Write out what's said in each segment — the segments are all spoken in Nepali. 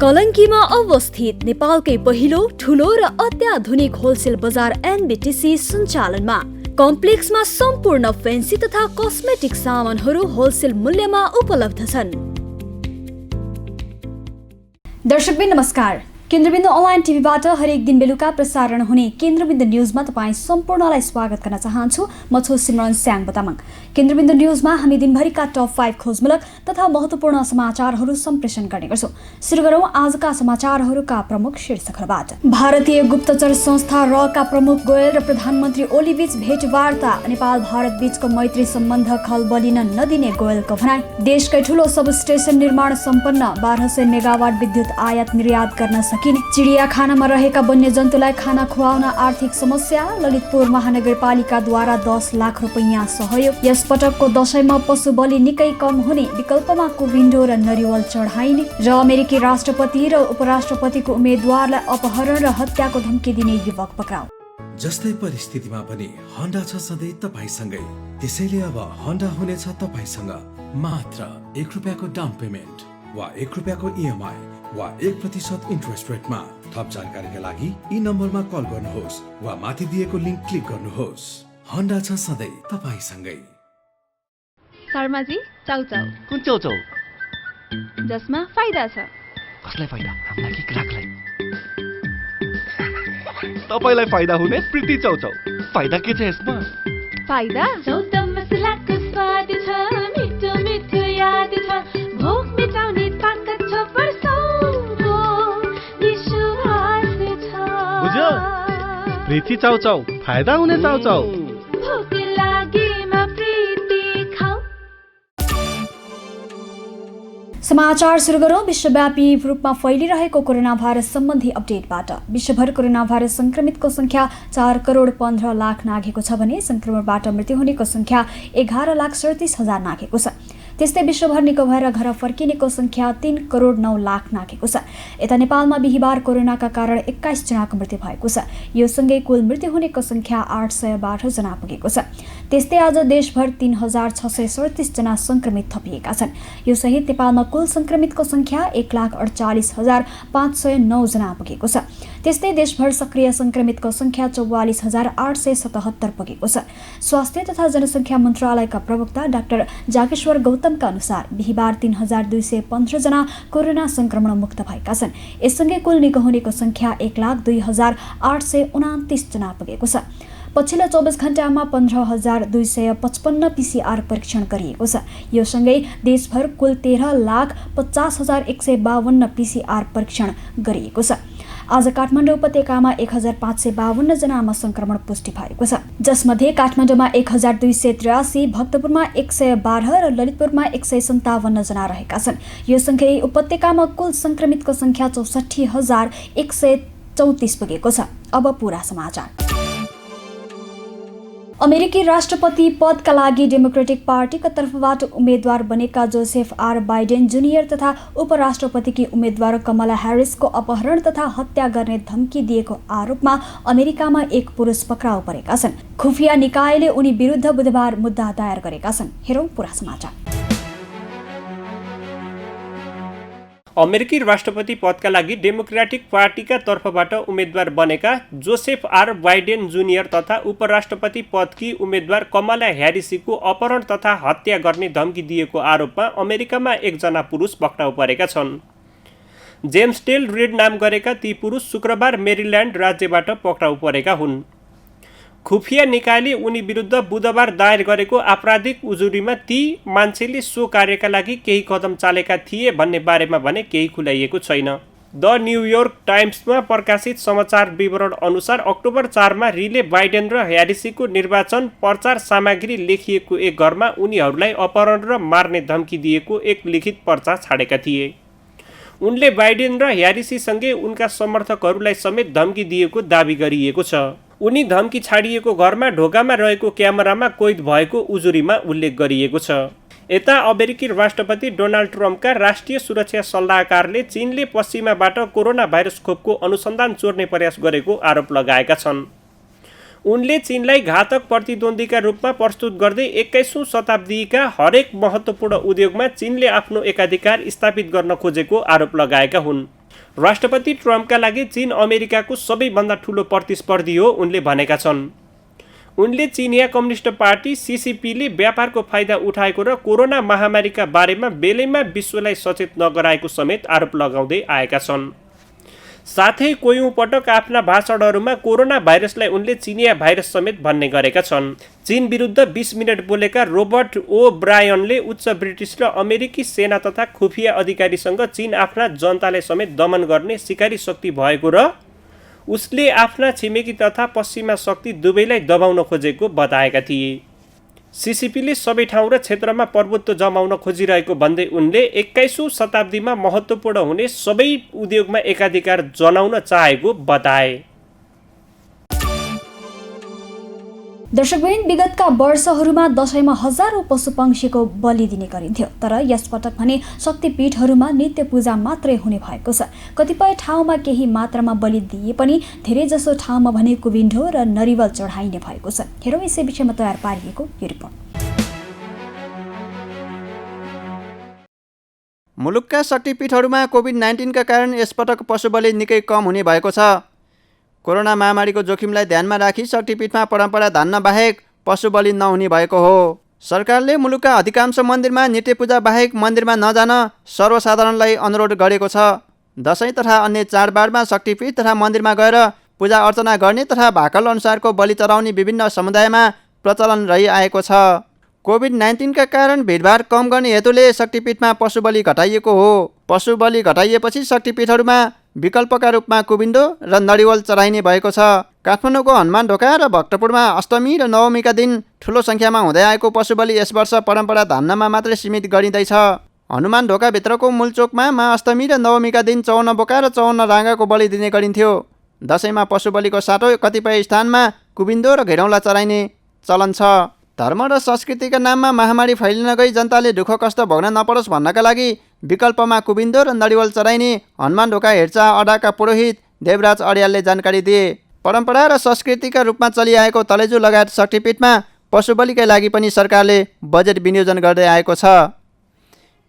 कलंकीमा अवस्थित नेपालकै पहिलो ठूलो र अत्याधुनिक होलसेल बजार एनबीटीसी सञ्चालनमा कम्प्लेक्समा सम्पूर्ण फेन्सी तथा कस्मेटिक सामानहरू होलसेल मूल्यमा उपलब्ध छन्। दर्शकबिन नमस्कार। केन्द्रबिन्दु अनलाइन टिभीबाट हरेक दिन बेलुका प्रसारण हुने केन्द्रबिन्दु न्यूजमा तपाईँ सम्पूर्णलाई स्वागत गर्न चाहन्छु। म छु सिमरन स्याङ बतामङ। केन्द्रबिन्दु न्यूजमा हामी दिनभरिका टप 5 खोजमूलक तथा महत्त्वपूर्ण समाचारहरू सम्प्रेषण गर्ने गर्छौं। सुरु गरौं आजका समाचारहरूका प्रमुख शीर्षकहरूबाट। भारतीय गुप्तचर संस्था रका प्रमुख गोयल र प्रधानमन्त्री ओली बीच भेटवार्ता। नेपाल भारत बीचको मैत्री सम्बन्ध खलबलिन नदिने गोयलको भनाई। देशकै ठूलो सबस्टेसन निर्माण सम्पन्न, 1200 मेगावाट विद्युत आयात निर्यात गर्न चिडियाखानामा रहेका वन्यजन्तुलाई खाना खुवाउन आर्थिक समस्या। ललितपुर महानगरपालिकाद्वारा 10 लाख रुपैयाँ सहयोग। यस पटकको दशैंमा पशु बलि निकै कम हुने विकल्पमा कुविन्डो र नरिवल चढाइने। र अमेरिकी राष्ट्रपति र उपराष्ट्रपतिको उम्मेद्वारलाई अपहरण र हत्याको धम्की दिने युवक पक्राउ। जस्तै परिस्थितिमा पनि होन्डा छ सधैँ तपाईसँगै। त्यसैले अब होन्डा हुनेछ तपाईसँग मात्र 1 रुपैयाँको डाउन पेमेन्ट वा 1 रुपैयाँको इएमआई वा 1% इन्ट्रेस्ट रेटमा। थप जानकारीका लागि यी नम्बरमा कल गर्नुहोस् वा माथि दिएको लिङ्क क्लिक गर्नुहोस्। होन्डा छ सधैँ तपाईसँगै। शर्माजी, चाउचाउ। कुन चाउचाउ? जसमा फाइदा छ। कसलाई फाइदा? हामीलाई कि ग्राहकलाई? तपाईलाई फाइदा हुने प्रीति चाउचाउ। फाइदा के छ यसमा? फाइदा चौता मसलाको स्वाद छ, मिठो मिठो याद छ, भोक मिटाउने ताकत छ, वर्षौंको विश्वास छ। बुझ्यो? प्रीति चाउचाउ, फाइदा हुने चाउचाउ। भोक लागेमा प्रीति खाऊ। समाचार सुरु गरौं विश्वव्यापी रूपमा फैलिरहेको कोरोना भाइरस सम्बन्धी अपडेटबाट। विश्वभर कोरोना भाइरस संक्रमितको संख्या 4 करोड 15 लाख नाघेको छ भने संक्रमणबाट मृत्यु हुनेको संख्या 11,37,000 नाघेको छ। त्यस्तै विश्वभर निको भएर घर फर्किनेको संख्या 3 करोड 9 लाख नाघेको छ। यता नेपालमा बिहिबार कोरोनाका कारण 21 जनाको मृत्यु भएको छ। यो सँगै कुल मृत्यु हुनेको संख्या 812 जना पुगेको छ। त्यस्तै आज देशभर 3637 जना संक्रमित थपिएका छन्। यो सहित नेपालमा कुल संक्रमितको संख्या 1,48,509 जना पुगेको छ। त्यस्तै देशभर सक्रिय संक्रमितको संख्या 44,877 पुगेको छ। स्वास्थ्य तथा जनसङ्ख्या मन्त्रालयका प्रवक्ता डाक्टर जागेश्वर गौतमका अनुसार बिहिबार 3,215 जना कोरोना संक्रमण मुक्त भएका छन्। यससँगै कुल निको हुनेको संख्या 1,02,829 जना पुगेको छ। पछिल्लो 24 घण्टामा 15,255 पीसीआर परीक्षण गरिएको छ। यो सँगै देशभर कुल 13,50,152 पीसीआर परीक्षण गरिएको छ। आज काठमाडौँ उपत्यकामा 1,552 जनामा संक्रमण पुष्टि भएको छ, जसमध्ये काठमाडौँमा 1,283, भक्तपुरमा 112 र ललितपुरमा 157 जना रहेका छन्। यो सँगै उपत्यकामा कुल संक्रमितको संख्या 64,134 पुगेको छ। अब पूरा समाचार। अमेरिकी राष्ट्रपति पदका लागि डेमोक्रेटिक पार्टीका तर्फबाट उम्मेद्वार बनेका जोसेफ आर बाइडेन जुनियर तथा उपराष्ट्रपतिकी उम्मेद्वार कमला ह्यारिसको अपहरण तथा हत्या गर्ने धम्की दिएको आरोपमा अमेरिकामा एक पुरुष पक्राउ परेका छन्। खुफिया निकायले उनी विरुद्ध बुधबार मुद्दा दायर गरेका छन्। हेरौं पूरा समाचार। अमेरिकी राष्ट्रपति पदका लागि डेमोक्रेटिक पार्टीका तर्फबाट उम्मेद्वार बनेका जोसेफ आर बाइडेन जुनियर तथा उपराष्ट्रपति पदकी उम्मेद्वार कमला ह्यारिसको अपहरण तथा हत्या गर्ने धम्की दिएको आरोपमा अमेरिकामा एकजना पुरुष पक्राउ परेका छन्। जेम्स टेल रिड नाम गरेका ती पुरुष शुक्रबार मेरील्यान्ड राज्यबाट पक्राउ परेका हुन्। खुफिया निकायले उनी विरुद्ध बुधबार दायर गरेको आपराधिक उजुरीमा ती मान्छेले सो कार्यका लागि केही कदम चालेका थिए भन्ने बारेमा भने केही खुलाइएको छैन। द न्युयोर्क टाइम्समा प्रकाशित समाचार विवरण अनुसार अक्टोबर 4 मा रिले बाइडेन र ह्यारिसको निर्वाचन प्रचार सामग्री लेखिएको एक घरमा उनीहरूलाई अपहरण र मार्ने धम्की दिएको एक लिखित पर्चा छाडेका थिए। उनले बाइडेन र ह्यारिससँगै उनका समर्थकहरूलाई समेत धम्की दिएको दाबी गरिएको छ। उनी धम्की छाडिएको घरमा ढोकामा रहेको क्यामेरामा कैद भएको उजुरीमा उल्लेख गरिएको छ। यता अमेरिकी राष्ट्रपति डोनाल्ड ट्रम्पका राष्ट्रिय सुरक्षा सल्लाहकारले चीनले पश्चिमाबाट कोरोना भाइरस खोपको अनुसन्धान चोर्ने प्रयास गरेको आरोप लगाएका छन्। उनले चीनलाई घातक प्रतिद्वन्द्वीका रूपमा प्रस्तुत गर्दै 21औं शताब्दीका हरेक महत्त्वपूर्ण उद्योगमा चीनले आफ्नो एकाधिकार स्थापित गर्न खोजेको आरोप लगाएका हुन्। राष्ट्रपति ट्रम्पका लागि चीन अमेरिकाको सबैभन्दा ठूलो प्रतिस्पर्धी हो उनले भनेका छन्। उनले चिनिया कम्युनिस्ट पार्टी सीसीपीले व्यापारको फाइदा उठाएको र कोरोना महामारीका बारेमा बेलैमा विश्वलाई सचेत नगराएको समेत आरोप लगाउँदै आएका छन्। साथै कयौं पटक आफ्ना भाषणहरूमा कोरोना भाइरसलाई उनले चिनिया भाइरस समेत भन्ने गरेका छन्। चीन विरुद्ध 20 मिनट बोलेका रोबर्ट ओ ब्रायनले उच्च ब्रिटिस र अमेरिकी सेना तथा खुफिया अधिकारीसँग चीन आफ्ना जनतालाई समेत दमन गर्ने सिकारी शक्ति भएको र उसले आफ्ना छिमेकी तथा पश्चिमा शक्ति दुवैलाई दबाउन खोजेको बताएका थिए। सीसीपीले सबै ठाउँ र क्षेत्रमा प्रभुत्व जमाउन खोजिरहेको भन्दै उनले 21औं शताब्दीमा महत्त्वपूर्ण हुने सबै उद्योगमा एकाधिकार जनाउन चाहेको बताए। दर्शकवृन्द, विगतका वर्षहरूमा दशैंमा हजारौं पशुपक्षीको बलि दिने गरिन्थ्यो, तर यसपटक भने शक्तिपीठहरूमा नित्य पूजा मात्रै हुने भएको छ। कतिपय ठाउँमा केही मात्रामा बलि दिए पनि धेरैजसो ठाउँमा भने कुबिन्डो र नरिवल चढाइने भएको छ। हेरौँ यसै विषयमा तयार पारिएको यो रिपोर्ट। मुलुकका शक्तिपीठहरूमा कोभिड-19 का कारण यसपटक पशु बलि निकै कम हुने भएको छ। कोरोना महामारीको जोखिमलाई ध्यानमा राखी शक्तिपीठमा परम्परा धान्न बाहेक पशु बलि नहुने भएको हो। सरकारले मुलुकका अधिकांश मन्दिरमा नित्य पूजा बाहेक मन्दिरमा नजान सर्वसाधारणलाई अनुरोध गरेको छ। दशैं तथा अन्य चाडबाडमा शक्तिपीठ तथा मन्दिरमा गएर पूजा अर्चना गर्ने तथा भाकल अनुसारको बलि चढाउने विभिन्न समुदायमा प्रचलन रहिआएको छ। कोभिड-19 का कारण भिडभाड कम गर्ने हेतुले शक्तिपीठमा पशु बलि घटाइएको हो। पशु बलि घटाइएपछि शक्तिपीठहरूमा विकल्पका रूपमा कुबिन्डो र नरिवल चढाइने भएको छ। काठमाडौँको हनुमान ढोका र भक्तपुरमा अष्टमी र नवमीका दिन ठूलो सङ्ख्यामा हुँदै आएको पशु बलि यस वर्ष परम्परा धान्नमा मात्रै सीमित गरिँदैछ। हनुमान ढोकाभित्रको मूलचोकमा मा अष्टमी र नवमीका दिन 54 बोका र 54 राँगाको बलि दिने गरिन्थ्यो। दशैंमा पशु बलिको साटो कतिपय स्थानमा कुबिन्डो र घेरौँला चढाइने चलन छ। धर्म र संस्कृतिका नाममा महामारी फैलिन गई जनताले दुःख कष्ट भोग्न नपरोस् भन्नका लागि विकल्पमा कुबिन्डो र नरिवल चढाइने हनुमान ढोका हेरचाह अड्डाका पुरोहित देवराज अर्यालले जानकारी दिए। परम्परा र संस्कृतिका रूपमा चलिआएको तलेजु लगायत शक्तिपीठमा पशु बलिका लागि पनि सरकारले बजेट विनियोजन गर्दै आएको छ।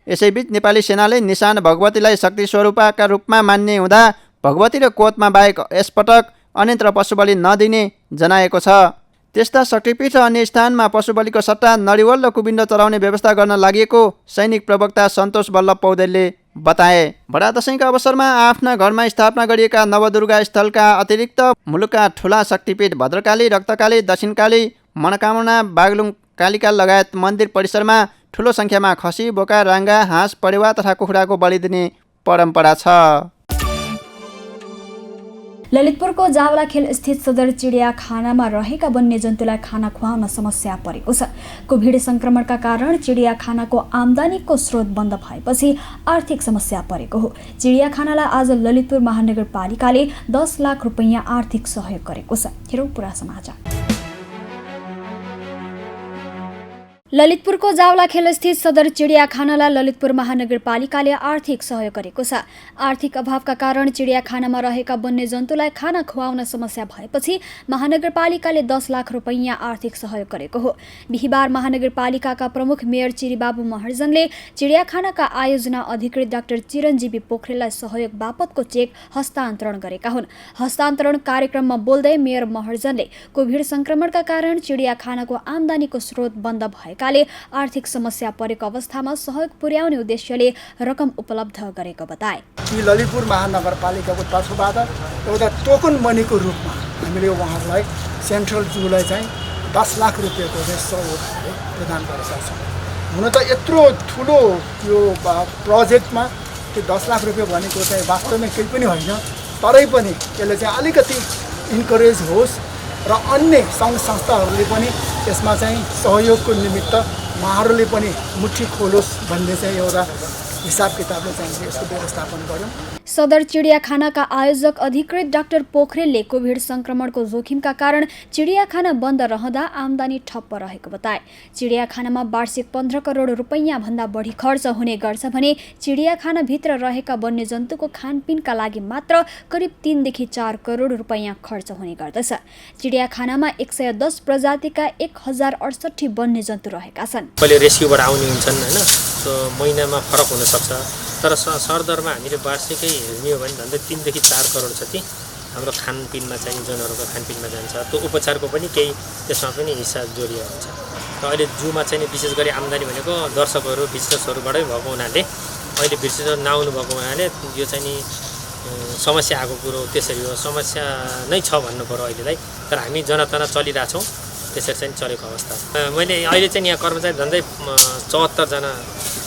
यसैबीच नेपाली सेनाले निशान भगवतीलाई शक्ति स्वरूपका रूपमा मान्ने हुँदा भगवती र कोतमा बाहेक यसपटक अन्यत्र पशु बलि नदिने जनाएको छ। त्यस्ता शक्तिपीठ र अन्य स्थानमा पशु बलिको सट्टा नरिवल र कुबिन्डो चढाउने व्यवस्था गर्न लागि सैनिक प्रवक्ता सन्तोष बल्लभ पौडेलले बताए। बडा दशैंका अवसरमा आफ्ना घरमा स्थापना गरिएका नवदुर्गा स्थलका अतिरिक्त मुलुकका ठुला शक्तिपीठ भद्रकाली, रक्तकाली, दक्षिणकाली, मनोकामना, बागलुङ कालिका लगायत मन्दिर परिसरमा ठूलो सङ्ख्यामा खसी, बोका, राँगा, हाँस, परेवा तथा कुखुराको बलि दिने परम्परा छ। ललितपुरको जावलाखेल स्थित सदर चिडियाखानामा रहेका वन्यजन्तुलाई खाना खुवाउन समस्या परेको छ। कोभिड संक्रमणका कारण चिडियाखानाको आम्दानीको स्रोत बन्द भएपछि आर्थिक समस्या परेको हो। चिडियाखानालाई आज ललितपुर महानगरपालिकाले 10 लाख रुपैयाँ आर्थिक सहयोग गरेको छ। हेरौँ पुरा समाचार। ललितपुरको जावलाखेल स्थित सदर चिडियाखानालाई ललितपुर महानगरपालिकाले आर्थिक सहयोग गरेको छ। आर्थिक अभावका कारण चिडियाखानामा रहेका वन्यजन्तुलाई खाना खुवाउन समस्या भएपछि महानगरपालिकाले 10 लाख रुपैयाँ आर्थिक सहयोग गरेको हो। बिहिबार महानगरपालिकाका प्रमुख मेयर चिरीबाबु महर्जनले चिडियाखानाका आयोजना अधिकृत डाक्टर चिरञ्जीवी पोखरेललाई सहयोग बापतको चेक हस्तान्तरण गरेका हुन्। हस्तान्तरण कार्यक्रममा बोल्दै मेयर महर्जनले कोभिड संक्रमणका कारण चिडियाखानाको आम्दानीको स्रोत बन्द भएकाले आर्थिक समस्या परेको अवस्थामा सहयोग पुर्याउने उद्देश्यले रकम उपलब्ध गरेको बताए। ललितपुर महानगरपालिकाको तर्फबाट एउटा टोकन मनीको रूपमा हामीले उहाँहरूलाई सेन्ट्रल जूलाई चाहिँ 10 लाख रुपियाँको चाहिँ सहयोग प्रदान गरेका छौँ। हुन त यत्रो ठुलो यो प्रोजेक्टमा त्यो 10 लाख रुपियाँ भनेको चाहिँ वास्तवमै केही पनि होइन, तरै पनि यसले चाहिँ अलिकति इन्करेज होस् र अन्य सङ्घ संस्थाहरूले पनि यसमा चाहिँ सहयोगको निमित्त उहाँहरूले पनि मुठी खोलोस् भन्ने चाहिँ एउटा हिसाब किताबले चाहिँ यसको व्यवस्थापन गर्यौँ। सदर चिडियाखानाका आयोजक अधिकृत डाक्टर पोखरेलले कोभिड संक्रमणको जोखिमका कारण चिडियाखाना बन्द रहँदा आम्दानी ठप्प रहेको बताए। चिडियाखानामा वार्षिक 15 करोड रुपैयाँ भन्दा बढी खर्च हुने गर्छ भने चिडियाखानाभित्र रहेका वन्यजन्तुको खानपिनका लागि मात्र करिब 3 देखि 4 करोड रुपैयाँ खर्च हुने गर्दछ। चिडियाखानामा 110 प्रजातिका 1068 वन्यजन्तु रहेका छन्। पहिले रेस्क्युबाट आउने हुन्छन् हैन, महिनामा फरक हुन सक्छ। तर सरदरमा हामीले वार्षिकै हेर्ने हो भने झन्डै 3 देखि 4 करोड जति हाम्रो खानपिनमा चाहिँ जनावरको खानपिनमा जान्छ। त्यो उपचारको पनि केही त्यसमा पनि हिस्सा जोडिएको हुन्छ। र अहिले जूमा चाहिँ विशेष गरी आम्दानी भनेको दर्शकहरू भिजिटर्सहरूबाटै भएको हुनाले अहिले भिजिटर नआउनु भएको हुनाले यो चाहिँ नि समस्या आएको कुरो त्यसरी हो। समस्या नै छ भन्नु पर्यो अहिलेलाई। तर हामी जनातना चलिरहेछौँ, त्यसरी चाहिँ चलेको अवस्था। मैले अहिले चाहिँ यहाँ कर्मचारी झन्डै 74 जना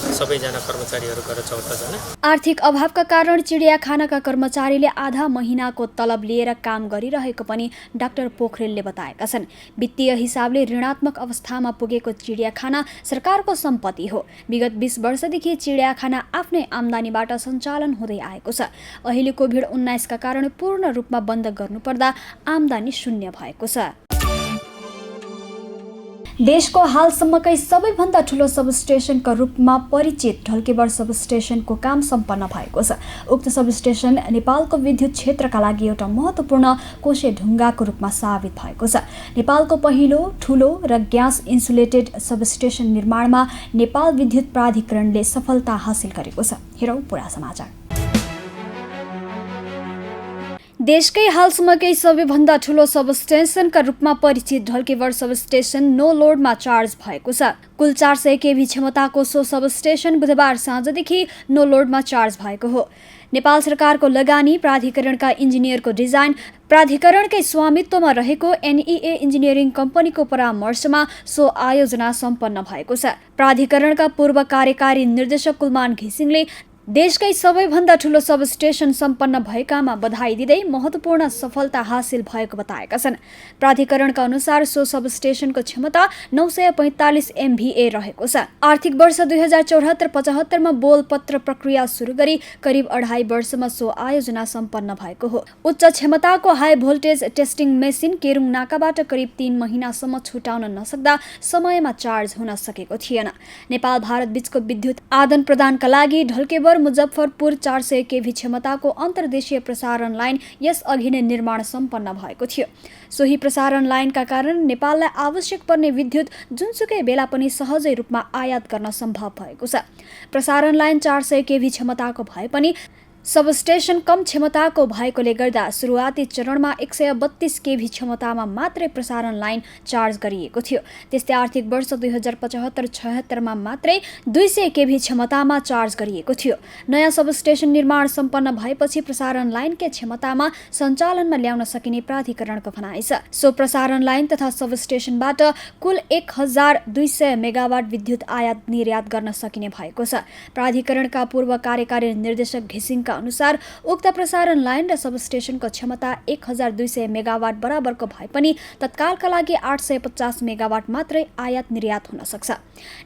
सबैजना कर्मचारीहरू गरेर 74 जना। आर्थिक अभावका कारण चिडियाखानाका कर्मचारीले आधा महिनाको तलब लिएर काम गरिरहेको पनि डाक्टर पोखरेलले बताएका छन्। वित्तीय हिसाबले ऋणात्मक अवस्थामा पुगेको चिडियाखाना सरकारको सम्पत्ति हो। विगत 20 वर्षदेखि चिडियाखाना आफ्नै आम्दानीबाट सञ्चालन हुँदै आएको छ। अहिले कोभिड-19 का कारण पूर्ण रूपमा बन्द गर्नुपर्दा आम्दानी शून्य भएको छ। देशको हालसम्मकै सबैभन्दा ठूलो सबस्टेशनका रूपमा परिचित ढल्केबर सबस्टेशनको काम सम्पन्न भएको छ। उक्त सबस्टेशन नेपालको विद्युत क्षेत्रका लागि एउटा महत्त्वपूर्ण कोसे ढुङ्गाको रूपमा साबित भएको छ। नेपालको पहिलो ठूलो र ग्यास इन्सुलेटेड सबस्टेशन निर्माणमा नेपाल विद्युत प्राधिकरणले सफलता हासिल गरेको छ। हेरौँ पुरा समाचार। देशकै हालसम्मकै सबैभन्दा ठूलो सबस्टेशनका रूपमा परिचित ढल्केबर सबस्टेशन नो लोडमा चार्ज भएको छ। कुल 400 केभी क्षमताको सो सबस्टेशन बुधबार साँझदेखि नो लोडमा चार्ज भएको हो। नेपाल सरकारको लगानी, प्राधिकरणका इन्जिनियरको डिजाइन, प्राधिकरणकै स्वामित्वमा रहेको NEA इन्जिनियरिङ कम्पनीको परामर्शमा सो आयोजना सम्पन्न भएको छ। प्राधिकरणका पूर्व कार्यकारी निर्देशक कुलमान घिसिङले देशकै सबैभन्दा ठूलो सबस्टेशन सम्पन्न भएकामा बधाई दिँदै महत्त्वपूर्ण सफलता हासिल भएको बताएका छन्। प्राधिकरणका अनुसार सो सबस्टेशनको क्षमता 945 MVA रहेको छ। आर्थिक वर्ष 2074-75 मा बोलपत्र प्रक्रिया सुरु गरी करिब 2.5 वर्षमा सो आयोजना सम्पन्न भएको हो। उच्च क्षमताको high voltage testing machine Kerung नाकाबाट करिब 3 महिनासम्म छुटाउन नसक्दा समयमा चार्ज हुन सकेको थिएन। नेपाल भारत बीचको विद्युत आदान प्रदानका लागि ढल्केबर मुजफ्फरपुर 400 केभी क्षमताको अन्तर्देशीय प्रसारण लाइन यस अघि नै निर्माण सम्पन्न भएको थियो। सोही प्रसारण लाइनका कारण नेपाललाई आवश्यक पर्ने विद्युत जुनसुकै बेला पनि सहजै रूपमा आयात गर्न सम्भव भएको छ। प्रसारण लाइन 400 केभी क्षमताको भए पनि सबस्टेशन कम क्षमताको भएकोले गर्दा सुरुवाती चरणमा 132 केभी क्षमतामा मात्रै प्रसारण लाइन चार्ज गरिएको थियो। त्यस्तै आर्थिक वर्ष 2075-76 मा मात्रै 200 केभी क्षमतामा चार्ज गरिएको थियो। नयाँ सबस्टेशन निर्माण सम्पन्न भएपछि प्रसारण लाइनकै क्षमतामा सञ्चालनमा ल्याउन सकिने प्राधिकरणको भनाइ छ। सो प्रसारण लाइन तथा सबस्टेशनबाट कुल 1200 मेगावाट विद्युत आयात निर्यात गर्न सकिने भएको छ। प्राधिकरणका पूर्व कार्यकारी निर्देशक घिसिङका अनुसार उक्त प्रसारण लाइन र सबस्टेशनको क्षमता 1200 मेगावाट बराबरको भए पनि तत्कालका लागि 850 मेगावाट मात्रै आयात निर्यात हुन सक्छ।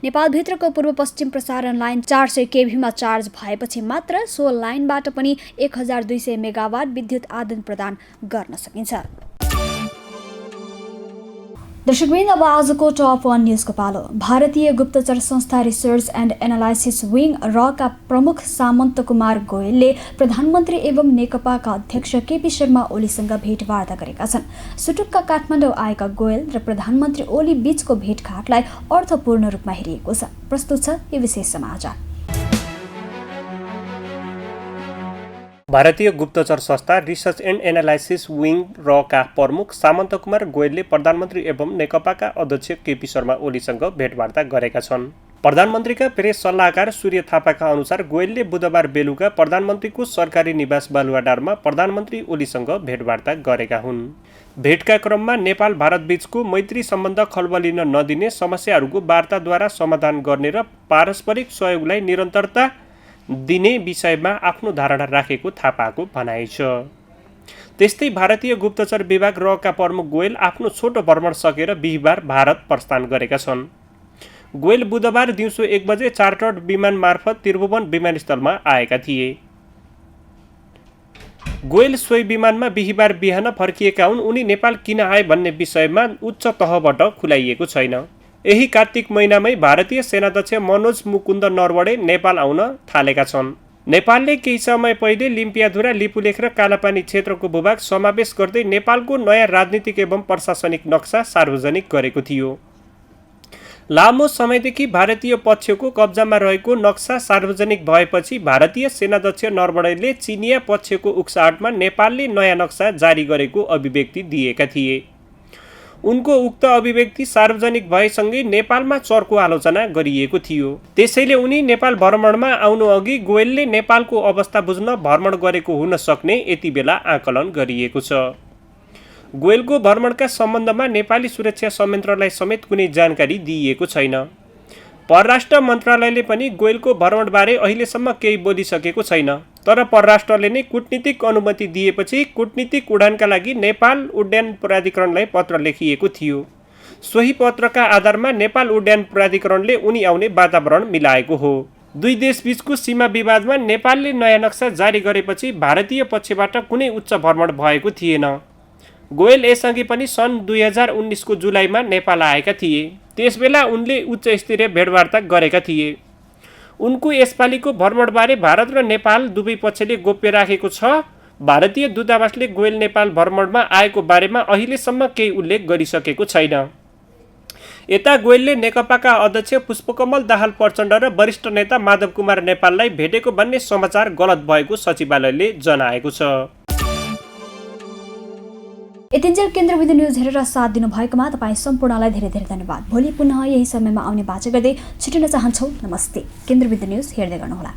नेपालभित्रको पूर्व पश्चिम प्रसारण लाइन 400 केभीमा चार्ज भएपछि मात्र सो लाइनबाट पनि 1200 मेगावाट विद्युत आदान प्रदान गर्न सकिन्छ। दर्शकवृन्द, अब आजको टप 1 न्युजको पालो। भारतीय गुप्तचर संस्था रिसर्च एन्ड एनालाइसिस विङ रका प्रमुख सामन्त कुमार गोयलले प्रधानमन्त्री एवं नेकपाका अध्यक्ष केपी शर्मा ओलीसँग भेटवार्ता गरेका छन्। सुटुक्का काठमाडौँ आएका गोयल र प्रधानमन्त्री ओली बीचको भेटघाटलाई अर्थपूर्ण रूपमा हेरिएको छ। प्रस्तुत छ यो विशेष समाचार। भारतीय गुप्तचर संस्था रिसर्च एन्ड एनालाइसिस विङ रका प्रमुख सामन्त कुमार गोयलले प्रधानमन्त्री एवं नेकपाका अध्यक्ष केपी शर्मा ओलीसँग भेटवार्ता गरेका छन्। प्रधानमन्त्रीका प्रेस सल्लाहकार सूर्य थापाका अनुसार गोयलले बुधबार बेलुका प्रधानमन्त्रीको सरकारी निवास बालुवाडारमा प्रधानमन्त्री ओलीसँग भेटवार्ता गरेका हुन्। भेटका क्रममा नेपाल भारत बीचको मैत्री सम्बन्ध खलबलिन नदिने, समस्याहरूको वार्ताद्वारा समाधान गर्ने र पारस्परिक सहयोगलाई निरन्तरता दिने विषयमा आफ्नो धारणा राखेको थापाको भनाइ छ। त्यस्तै भारतीय गुप्तचर विभाग रका प्रमुख गोयल आफ्नो छोटो भ्रमण सकेर बिहिबार भारत प्रस्थान गरेका छन्। गोयल बुधबार दिउँसो 1 बजे चार्टर्ड विमान मार्फत त्रिभुवन विमानस्थलमा आएका थिए। गोयल सोही विमानमा बिहिबार बिहान फर्किएका हुन्। उनी नेपाल किन आए भन्ने विषयमा उच्च तहबाट खुलाइएको छैन। यही कार्तिक महिनामै भारतीय सेनाध्यक्ष मनोज मुकुन्द नरवणे नेपाल आउन थालेका छन्। नेपालले केही समय पहिले लिम्पियाधुरा, लिपुलेख र कालापानी क्षेत्रको भूभाग समावेश गर्दै नेपालको नयाँ राजनीतिक एवं प्रशासनिक नक्सा सार्वजनिक गरेको थियो। लामो समयदेखि भारतीय पक्षको कब्जामा रहेको नक्सा सार्वजनिक भएपछि भारतीय सेनाध्यक्ष नरवणेले चिनिया पक्षको उक्साहटमा नेपालले नयाँ नक्सा जारी गरेको अभिव्यक्ति दिएका थिए। उनको उक्त अभिव्यक्ति सार्वजनिक भएसँगै नेपालमा चर्को आलोचना गरिएको थियो। त्यसैले उनी नेपाल भ्रमणमा आउनु अघि गोयलले नेपालको अवस्था बुझ्न भ्रमण गरेको हुन सक्ने यति बेला आकलन गरिएको छ। गोयलको भ्रमणका सम्बन्धमा नेपाली सुरक्षा संयन्त्रलाई समेत कुनै जानकारी दिइएको छैन। परराष्ट्र मन्त्रालयले पनि गोयलको भ्रमणबारे अहिलेसम्म केही बोलिसकेको छैन। तर परराष्ट्रले नै कूटनीतिक अनुमति दिएपछि कूटनीतिक उडानका लागि नेपाल उड्डयन प्राधिकरणलाई पत्र लेखिएको थियो। सोही पत्रका आधारमा नेपाल उड्डयन प्राधिकरणले उनी आउने वातावरण मिलाएको हो। दुई देशबीचको सीमा विवादमा नेपालले नयाँ नक्सा जारी गरेपछि भारतीय पक्षबाट कुनै उच्च भ्रमण भएको थिएन। गोयल यसअघि पनि सन् 2019 को जुलाईमा नेपाल आएका थिए। त्यसबेला उनले उच्च स्तरीय भेटवार्ता गरेका थिए। उनको यसपालिको भ्रमणबारे भारत र नेपाल दुवै पक्षले गोप्य राखेको छ। भारतीय दूतावासले गोयल नेपाल भ्रमणमा आएको बारेमा अहिलेसम्म केही उल्लेख गरिसकेको छैन। यता गोयलले नेकपाका अध्यक्ष पुष्पकमल दाहाल प्रचण्ड र वरिष्ठ नेता माधव कुमार नेपाललाई भेटेको भन्ने समाचार गलत भएको सचिवालयले जनाएको छ। यतिन्जेल केन्द्रबिन्दु न्युज हेरेर साथ दिनुभएकोमा तपाईँ सम्पूर्णलाई धेरै धेरै धन्यवाद। भोलि पुनः यही समयमा आउने बाचा गर्दै छुटिन चाहन्छौँ। नमस्ते। केन्द्रबिन्दु न्युज हेर्दै गर्नुहोला।